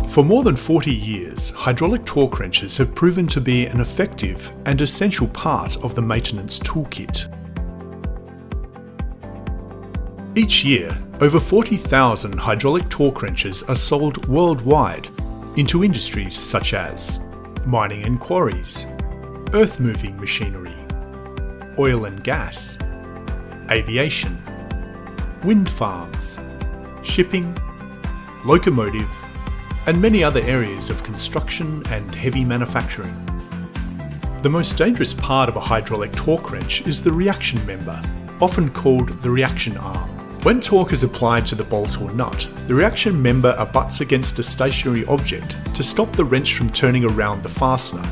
For more than 40 years, hydraulic torque wrenches have proven to be an effective and essential part of the maintenance toolkit. Each year, over 40,000 hydraulic torque wrenches are sold worldwide into industries such as mining and quarries, earth-moving machinery, oil and gas, aviation, wind farms, shipping, locomotive, and many other areas of construction and heavy manufacturing. The most dangerous part of a hydraulic torque wrench is the reaction member, often called the reaction arm. When torque is applied to the bolt or nut, the reaction member abuts against a stationary object to stop the wrench from turning around the fastener,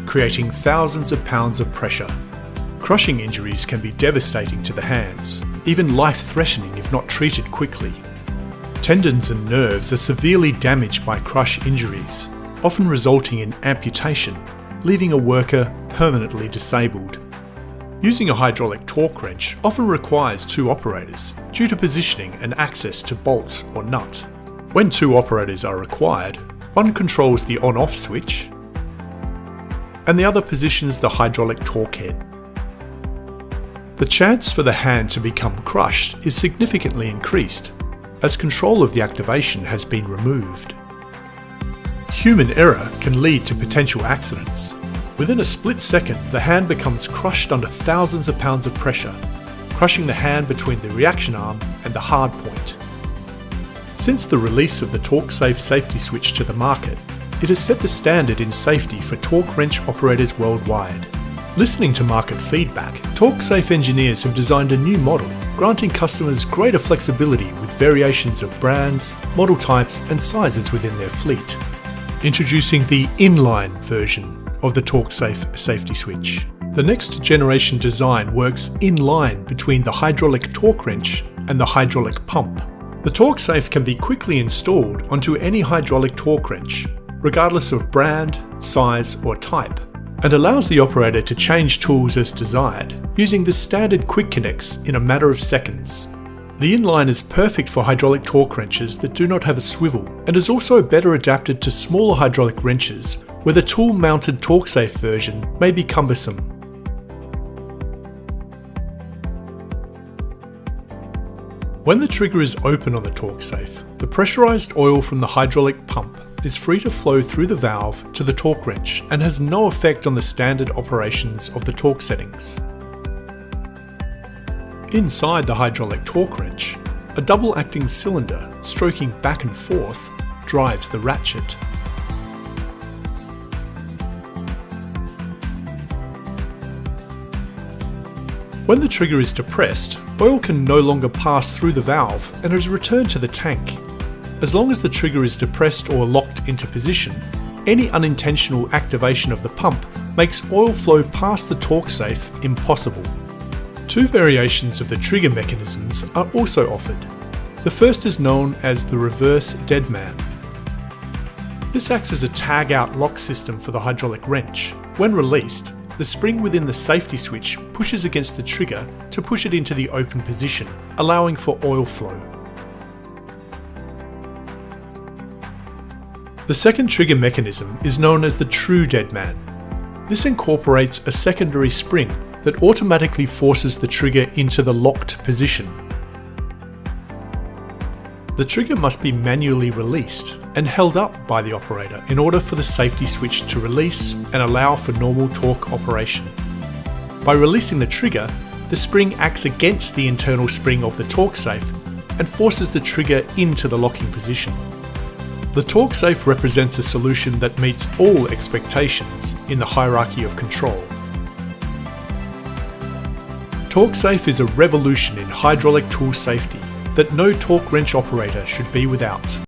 creating thousands of pounds of pressure. Crushing injuries can be devastating to the hands, even life-threatening if not treated quickly. Tendons and nerves are severely damaged by crush injuries, often resulting in amputation, leaving a worker permanently disabled. Using a hydraulic torque wrench often requires two operators due to positioning and access to bolt or nut. When two operators are required, one controls the on-off switch and the other positions the hydraulic torque head. The chance for the hand to become crushed is significantly increased as control of the activation has been removed. Human error can lead to potential accidents. Within a split second, the hand becomes crushed under thousands of pounds of pressure, crushing the hand between the reaction arm and the hard point. Since the release of the TorqueSafe safety switch to the market, it has set the standard in safety for torque wrench operators worldwide. Listening to market feedback, TorqueSafe engineers have designed a new model, granting customers greater flexibility with variations of brands, model types and sizes within their fleet. Introducing the inline version of the TorqueSafe safety switch. The next generation design works in line between the hydraulic torque wrench and the hydraulic pump. The TorqueSafe can be quickly installed onto any hydraulic torque wrench, regardless of brand, size or type, and allows the operator to change tools as desired, using the standard quick connects in a matter of seconds. The inline is perfect for hydraulic torque wrenches that do not have a swivel, and is also better adapted to smaller hydraulic wrenches where the tool-mounted TorqueSafe version may be cumbersome. When the trigger is open on the TorqueSafe, the pressurized oil from the hydraulic pump is free to flow through the valve to the torque wrench and has no effect on the standard operations of the torque settings. Inside the hydraulic torque wrench, a double-acting cylinder stroking back and forth drives the ratchet. When the trigger is depressed, oil can no longer pass through the valve and is returned to the tank. As long as the trigger is depressed or locked into position, any unintentional activation of the pump makes oil flow past the TorqueSafe impossible. Two variations of the trigger mechanisms are also offered. The first is known as the reverse deadman. This acts as a tag-out lock system for the hydraulic wrench. When released, the spring within the safety switch pushes against the trigger to push it into the open position, allowing for oil flow. The second trigger mechanism is known as the true deadman. This incorporates a secondary spring that automatically forces the trigger into the locked position. The trigger must be manually released and held up by the operator in order for the safety switch to release and allow for normal torque operation. By releasing the trigger, the spring acts against the internal spring of the TorqueSafe and forces the trigger into the locking position. The TorqueSafe represents a solution that meets all expectations in the hierarchy of control. TorqueSafe is a revolution in hydraulic tool safety that no torque wrench operator should be without.